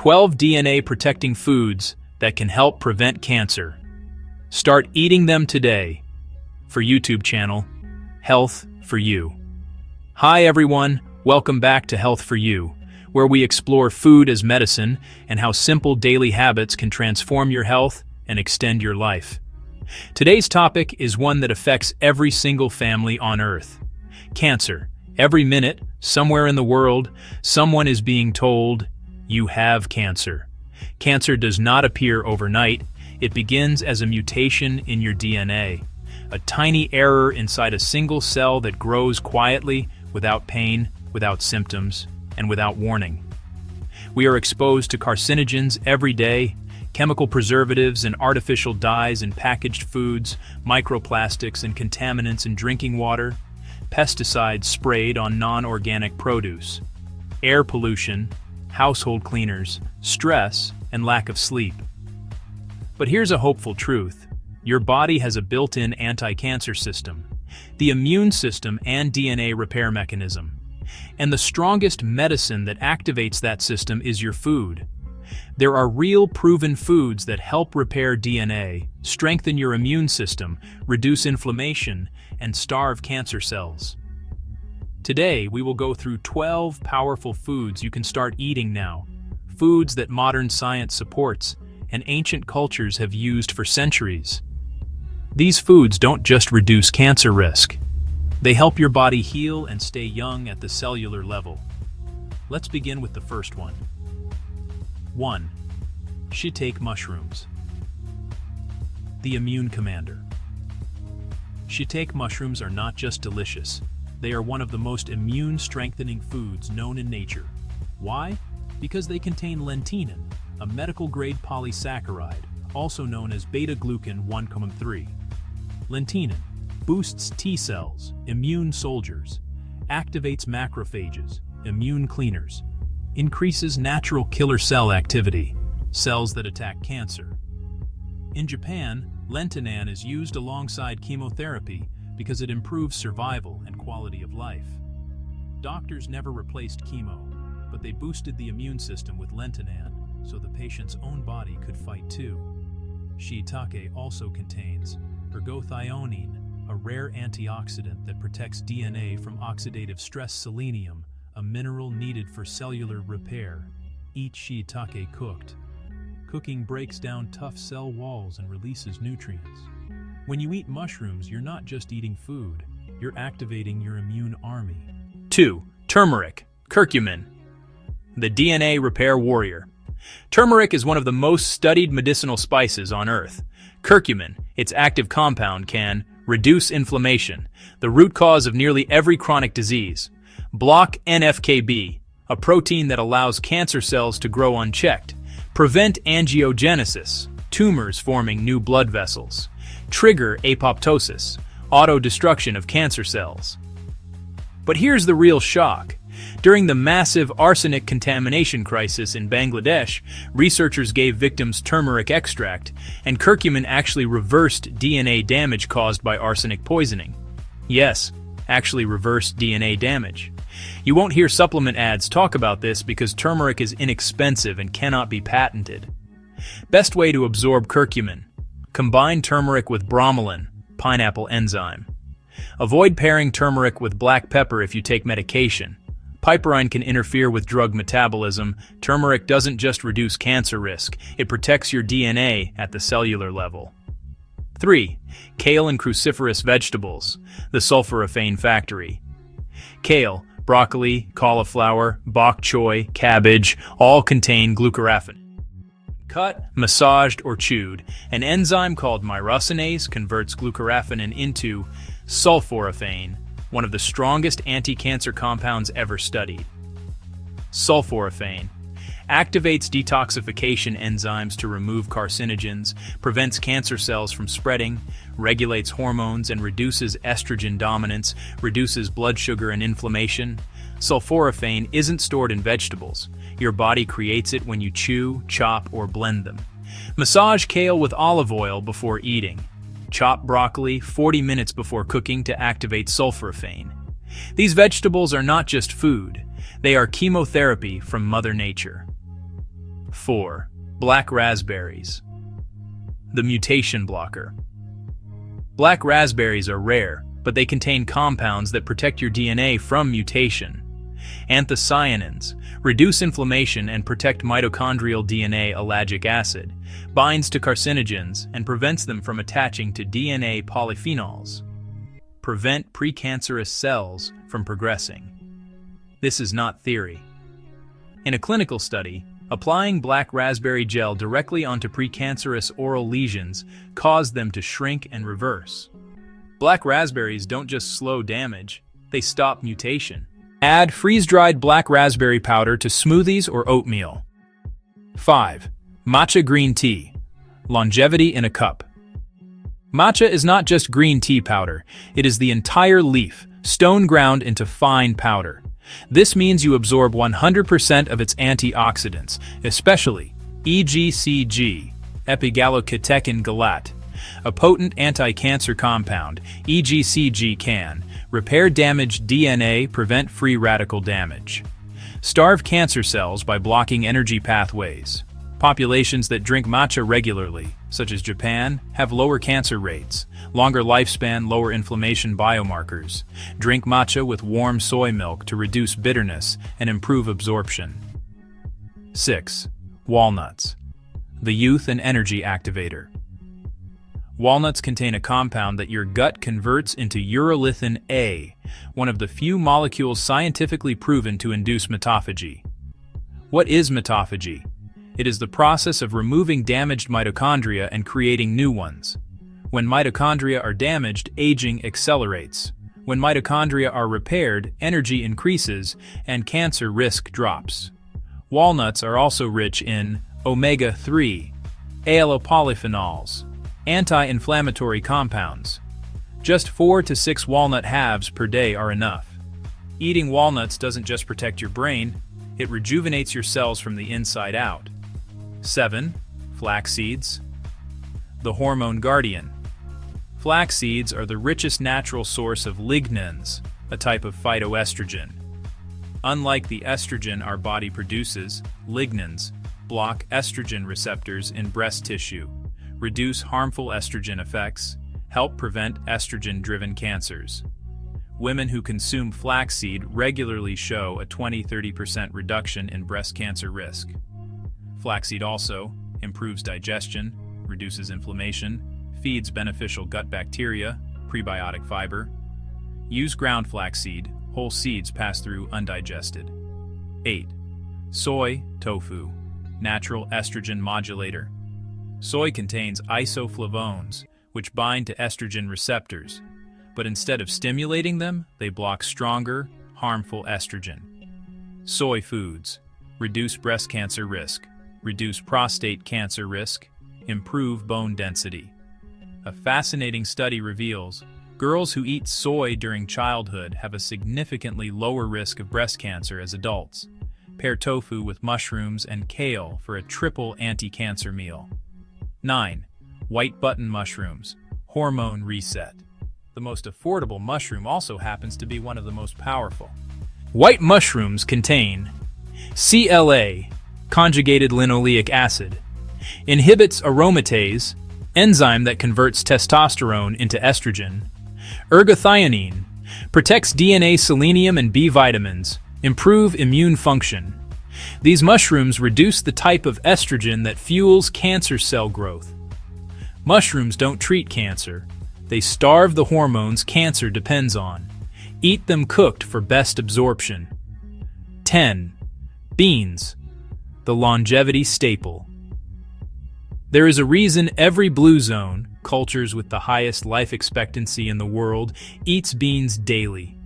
12 DNA-protecting foods that can help prevent cancer. Start eating them today. For YouTube channel, Health for You. Hi everyone, welcome back to Health for You, where we explore food as medicine and how simple daily habits can transform your health and extend your life. Today's topic is one that affects every single family on Earth. Cancer. Every minute, somewhere in the world, someone is being told, you have cancer. Cancer does not appear overnight. It begins as a mutation in your DNA, a tiny error inside a single cell that grows quietly, without pain, without symptoms, and without warning. We are exposed to carcinogens every day, chemical preservatives and artificial dyes in packaged foods, microplastics and contaminants in drinking water, pesticides sprayed on non-organic produce, air pollution, household cleaners, stress, and lack of sleep. But here's a hopeful truth. Your body has a built-in anti-cancer system, the immune system and DNA repair mechanism. And the strongest medicine that activates that system is your food. There are real proven foods that help repair DNA, strengthen your immune system, reduce inflammation, and starve cancer cells. Today, we will go through 12 powerful foods you can start eating now, foods that modern science supports and ancient cultures have used for centuries. These foods don't just reduce cancer risk. They help your body heal and stay young at the cellular level. Let's begin with the first one. 1. Shiitake mushrooms. The immune commander. Shiitake mushrooms are not just delicious. They are one of the most immune-strengthening foods known in nature. Why? Because they contain lentinin, a medical-grade polysaccharide, also known as beta-glucan 1,3. Lentinin boosts T cells, immune soldiers, activates macrophages, immune cleaners, increases natural killer cell activity, cells that attack cancer. In Japan, lentinin is used alongside chemotherapy because it improves survival and quality of life. Doctors never replaced chemo, but they boosted the immune system with lentinin so the patient's own body could fight too. Shiitake also contains ergothioneine, a rare antioxidant that protects DNA from oxidative stress. Selenium, a mineral needed for cellular repair. Eat shiitake cooked. Cooking breaks down tough cell walls and releases nutrients. When you eat mushrooms, you're not just eating food, you're activating your immune army. 2. Turmeric, curcumin, the DNA repair warrior. Turmeric is one of the most studied medicinal spices on Earth. Curcumin, its active compound, can reduce inflammation, the root cause of nearly every chronic disease, block NF-κB, a protein that allows cancer cells to grow unchecked, prevent angiogenesis, tumors forming new blood vessels, trigger apoptosis, auto-destruction of cancer cells. But here's the real shock. During the massive arsenic contamination crisis in Bangladesh, researchers gave victims turmeric extract, and curcumin actually reversed DNA damage caused by arsenic poisoning. Yes, actually reversed DNA damage. You won't hear supplement ads talk about this because turmeric is inexpensive and cannot be patented. Best way to absorb curcumin. Combine turmeric with bromelain, pineapple enzyme. Avoid pairing turmeric with black pepper if you take medication. Piperine can interfere with drug metabolism. Turmeric doesn't just reduce cancer risk, it protects your DNA at the cellular level. 3. Kale and cruciferous vegetables, the sulforaphane factory. Kale, broccoli, cauliflower, bok choy, cabbage, all contain glucaraphane. Cut, massaged, or chewed, an enzyme called myrosinase converts glucaraphane into sulforaphane, one of the strongest anti-cancer compounds ever studied. Sulforaphane activates detoxification enzymes to remove carcinogens, prevents cancer cells from spreading, regulates hormones and reduces estrogen dominance, reduces blood sugar and inflammation. Sulforaphane isn't stored in vegetables. Your body creates it when you chew, chop, or blend them. Massage kale with olive oil before eating. Chop broccoli 40 minutes before cooking to activate sulforaphane. These vegetables are not just food, they are chemotherapy from Mother Nature. 4. Black raspberries. The mutation blocker. Black raspberries are rare, but they contain compounds that protect your DNA from mutation. Anthocyanins reduce inflammation and protect mitochondrial DNA. Ellagic acid binds to carcinogens and prevents them from attaching to DNA. Polyphenols prevent precancerous cells from progressing. This is not theory. In a clinical study, applying black raspberry gel directly onto precancerous oral lesions caused them to shrink and reverse. Black raspberries don't just slow damage, they stop mutation. Add freeze-dried black raspberry powder to smoothies or oatmeal. 5. Matcha green tea. Longevity in a cup. Matcha is not just green tea powder, it is the entire leaf, stone ground into fine powder. This means you absorb 100% of its antioxidants, especially EGCG, epigallocatechin galat, a potent anti-cancer compound. EGCG can repair damaged DNA, prevent free radical damage, starve cancer cells by blocking energy pathways. Populations that drink matcha regularly, such as Japan, have lower cancer rates, longer lifespan, lower inflammation biomarkers. Drink matcha with warm soy milk to reduce bitterness and improve absorption. 6. Walnuts. The youth and energy activator. Walnuts contain a compound that your gut converts into urolithin A, one of the few molecules scientifically proven to induce mitophagy. What is mitophagy? It is the process of removing damaged mitochondria and creating new ones. When mitochondria are damaged, aging accelerates. When mitochondria are repaired, energy increases and cancer risk drops. Walnuts are also rich in omega-3, allopolyphenols, anti-inflammatory compounds. Just 4 to 6 walnut halves per day are enough. Eating walnuts doesn't just protect your brain, it rejuvenates your cells from the inside out. 7. Flax seeds. The hormone guardian. Flax seeds are the richest natural source of lignans, a type of phytoestrogen. Unlike the estrogen our body produces, lignans block estrogen receptors in breast tissue, reduce harmful estrogen effects, help prevent estrogen-driven cancers. Women who consume flaxseed regularly show a 20–30% reduction in breast cancer risk. Flaxseed also improves digestion, reduces inflammation, feeds beneficial gut bacteria, prebiotic fiber. Use ground flaxseed, whole seeds pass through undigested. 8. Soy tofu, natural estrogen modulator. Soy contains isoflavones, which bind to estrogen receptors, but instead of stimulating them, they block stronger, harmful estrogen. Soy foods reduce breast cancer risk, reduce prostate cancer risk, improve bone density. A fascinating study reveals girls who eat soy during childhood have a significantly lower risk of breast cancer as adults. Pair tofu with mushrooms and kale for a triple anti-cancer meal. 9. White button mushrooms, hormone reset. The most affordable mushroom also happens to be one of the most powerful. White mushrooms contain CLA, conjugated linoleic acid, inhibits aromatase, enzyme that converts testosterone into estrogen, ergothioneine, protects DNA, selenium and B vitamins, improve immune function. These mushrooms reduce the type of estrogen that fuels cancer cell growth. Mushrooms don't treat cancer. They starve the hormones cancer depends on. Eat them cooked for best absorption. 10. Beans, the longevity staple. There is a reason every blue zone, cultures with the highest life expectancy in the world, eats beans daily.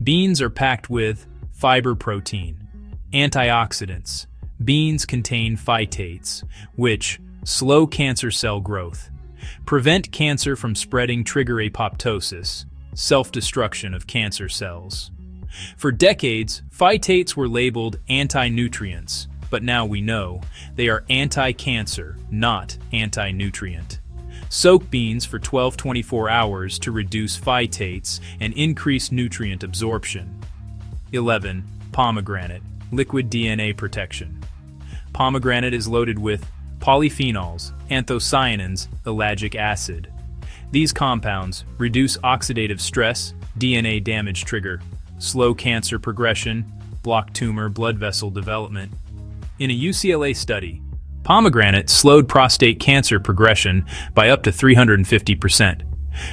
Beans are packed with fiber protein, antioxidants. Beans contain phytates, which slow cancer cell growth, prevent cancer from spreading, trigger apoptosis, self-destruction of cancer cells. For decades, phytates were labeled anti-nutrients, but now we know they are anti-cancer, not anti-nutrient. Soak beans for 12–24 hours to reduce phytates and increase nutrient absorption. 11. Pomegranate, liquid DNA protection. Pomegranate is loaded with polyphenols, anthocyanins, ellagic acid. These compounds reduce oxidative stress, DNA damage trigger, slow cancer progression, block tumor blood vessel development. In a UCLA study, pomegranate slowed prostate cancer progression by up to 350%.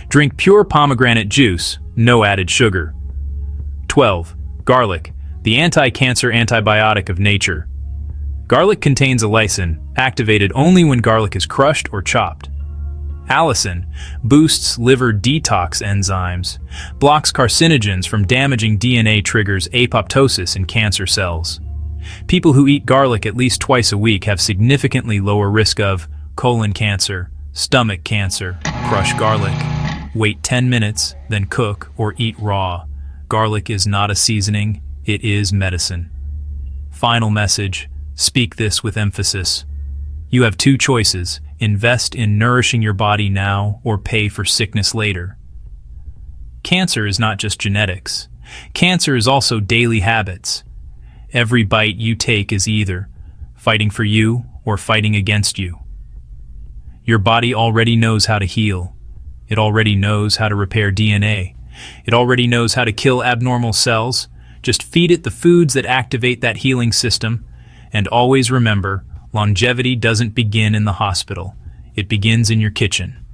Drink pure pomegranate juice, no added sugar. 12. Garlic, the anti-cancer antibiotic of nature. Garlic contains allicin, activated only when garlic is crushed or chopped. Allicin boosts liver detox enzymes, blocks carcinogens from damaging DNA, triggers apoptosis in cancer cells. People who eat garlic at least twice a week have significantly lower risk of colon cancer, stomach cancer. Crush garlic. Wait 10 minutes, then cook or eat raw. Garlic is not a seasoning, it is medicine. Final message, speak this with emphasis. You have two choices: invest in nourishing your body now or pay for sickness later. Cancer is not just genetics. Cancer is also daily habits. Every bite you take is either fighting for you or fighting against you. Your body already knows how to heal. It already knows how to repair DNA. It already knows how to kill abnormal cells. Just feed it the foods that activate that healing system. And always remember, longevity doesn't begin in the hospital. It begins in your kitchen.